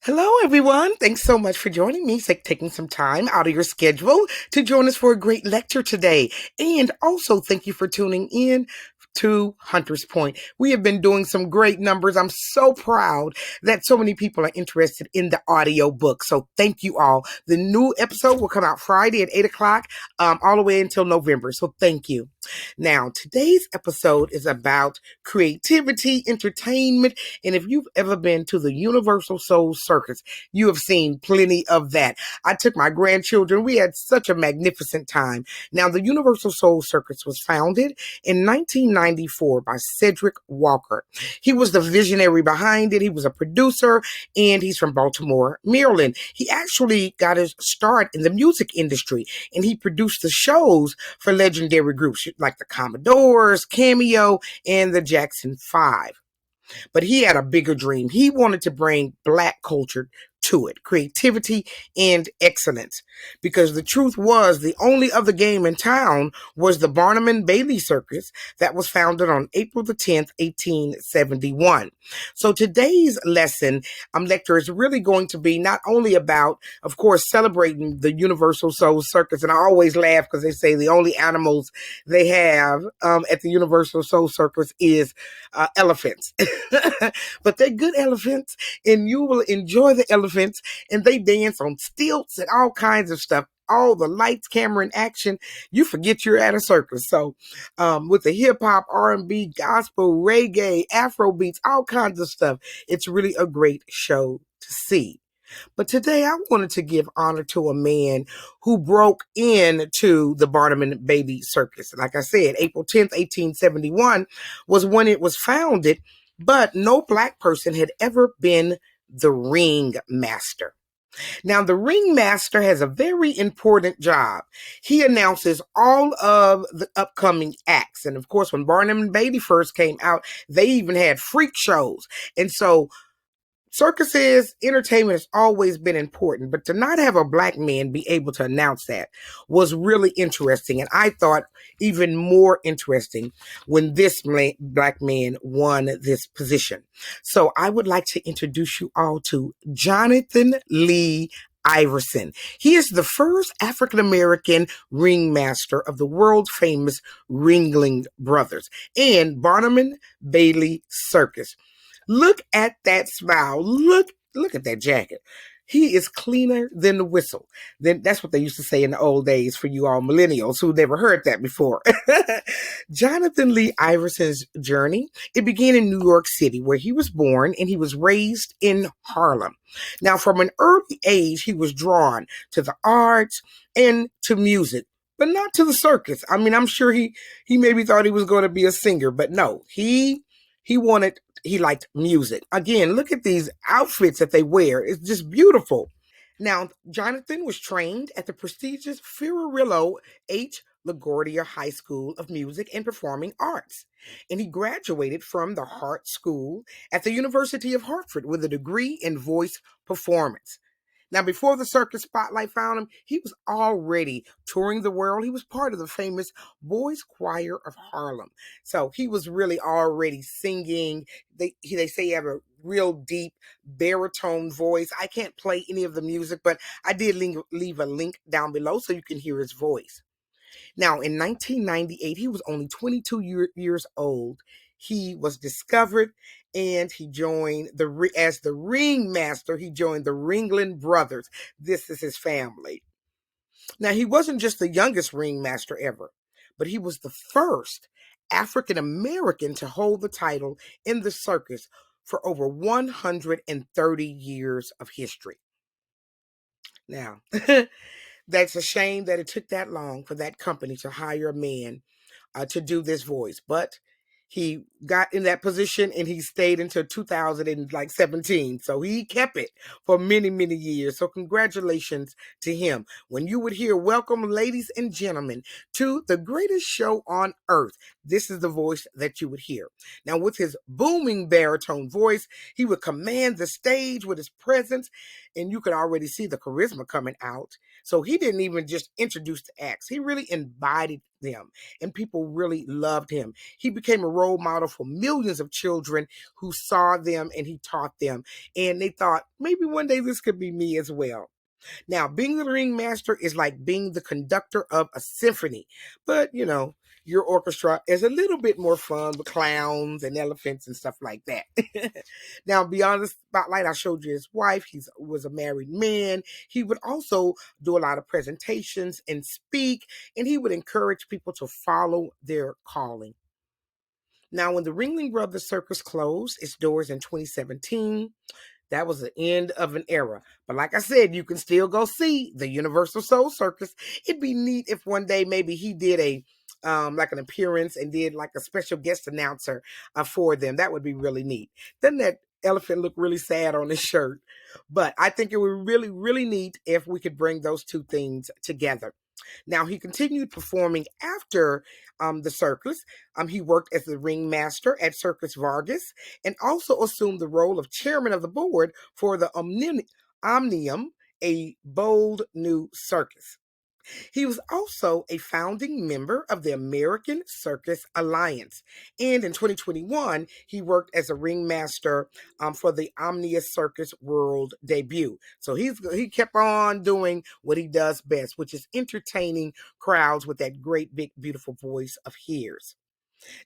Hello, everyone. Thanks so much for joining me, taking some time out of your schedule to join us for a great lecture today. And also, thank you for tuning in to Hunter's Point. We have been doing some great numbers. I'm so proud that so many people are interested in the audio book. So thank you all. The new episode will come out Friday at 8 o'clock, all the way until November. So thank you. Now, today's episode is about creativity, entertainment, and if you've ever been to the Universal Soul Circus, you have seen plenty of that. I took my grandchildren. We had such a magnificent time. Now, the Universal Soul Circus was founded in 1994 by Cedric Walker. He was the visionary behind it. He was a producer, and he's from Baltimore, Maryland. He actually got his start in the music industry, and he produced the shows for legendary groups like the Commodores, Cameo, and the Jackson 5. But he had a bigger dream. He wanted to bring Black culture to it, creativity and excellence. Because the truth was, the only other game in town was the Barnum Bailey Circus that was founded on April the 10th, 1871. So today's lecture is really going to be not only about, of course, celebrating the Universal Soul Circus. And I always laugh because they say the only animals they have at the Universal Soul Circus is elephants. But they're good elephants, and you will enjoy the elephants, and they dance on stilts and all kinds of stuff. All the lights, camera, and action, you forget you're at a circus. So with the hip-hop, R&B, gospel, reggae, Afro beats, all kinds of stuff, it's really a great show to see. But today I wanted to give honor to a man who broke into the Barnum Bailey Circus. Like I said, April 10th, 1871 was when it was founded, but no Black person had ever been the Ringmaster. Now, the Ringmaster has a very important job. He announces all of the upcoming acts. And of course, when Barnum Bailey first came out, they even had freak shows. And so circuses, entertainment has always been important, but to not have a Black man be able to announce that was really interesting. And I thought even more interesting when this Black man won this position. So I would like to introduce you all to Jonathan Lee Iverson. He is the first African-American ringmaster of the world famous Ringling Brothers and Barnum Bailey Circus. Look at that smile. Look at that jacket. He is cleaner than the whistle. Then that's what they used to say in the old days for you all millennials who never heard that before. Jonathan Lee Iverson's journey, it began in New York City, where he was born, and he was raised in Harlem. Now, from an early age, he was drawn to the arts and to music, but not to the circus. I mean, I'm sure he maybe thought he was going to be a singer, but no, he liked music. Again, look at these outfits that they wear. It's just beautiful. Now, Jonathan was trained at the prestigious Fiorillo H. LaGuardia High School of Music and Performing Arts. And he graduated from the Hart School at the University of Hartford with a degree in voice performance. Now, before the circus spotlight found him, he was already touring the world. He was part of the famous Boys Choir of Harlem. So he was really already singing. They say he had a real deep baritone voice. I can't play any of the music, but I did leave a link down below so you can hear his voice. Now, in 1998, he was only 22 years old. He was discovered, and he joined as the ringmaster. He joined the Ringling Brothers. This is his family. Now, he wasn't just the youngest ringmaster ever, but he was the first African American to hold the title in the circus for over 130 years of history. Now, that's a shame that it took that long for that company to hire a man to do this voice, but he got in that position and he stayed until 2017. So he kept it for many, many years. So congratulations to him. When you would hear, "Welcome, ladies and gentlemen, to the greatest show on earth," this is the voice that you would hear. Now, with his booming baritone voice, he would command the stage with his presence, and you could already see the charisma coming out. So he didn't even just introduce the acts. He really embodied them, and people really loved him. He became a role model model for millions of children who saw them, and he taught them. And they thought, maybe one day this could be me as well. Now, being the ringmaster is like being the conductor of a symphony, but your orchestra is a little bit more fun with clowns and elephants and stuff like that. Now, beyond the spotlight, I showed you his wife. He was a married man. He would also do a lot of presentations and speak, and he would encourage people to follow their calling. Now, when the Ringling Brothers Circus closed its doors in 2017, that was the end of an era. But like I said, you can still go see the UniverSoul Circus. It'd be neat if one day maybe he did a like an appearance and did like a special guest announcer for them. That would be really neat. Doesn't that elephant look really sad on his shirt? But I think it would be really, really neat if we could bring those two things together. Now, he continued performing after the circus. He worked as the ringmaster at Circus Vargas and also assumed the role of chairman of the board for the Omnium, a bold new circus. He was also a founding member of the American Circus Alliance. And in 2021, he worked as a ringmaster for the Omnius Circus World debut. So he kept on doing what he does best, which is entertaining crowds with that great, big, beautiful voice of his.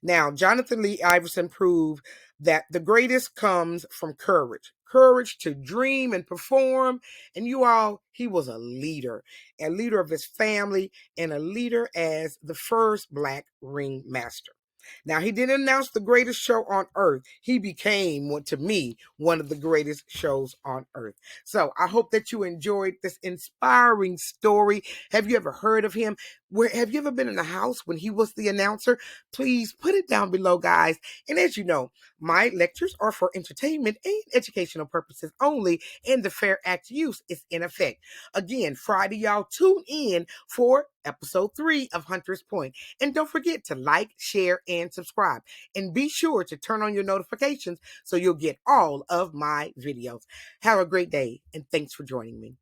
Now, Jonathan Lee Iverson proved that the greatest comes from courage to dream and perform. And he was a leader of his family, and a leader as the first Black ringmaster. Now, he didn't announce the greatest show on earth. He became, to me, one of the greatest shows on earth. So I hope that you enjoyed this inspiring story. Have you ever heard of him? Have you ever been in the house when he was the announcer? Please put it down below, guys. And as you know, my lectures are for entertainment and educational purposes only, and the Fair Act use is in effect. Again, Friday, y'all tune in for episode 3 of Hunter's Point. And don't forget to like, share, and subscribe. And be sure to turn on your notifications so you'll get all of my videos. Have a great day, and thanks for joining me.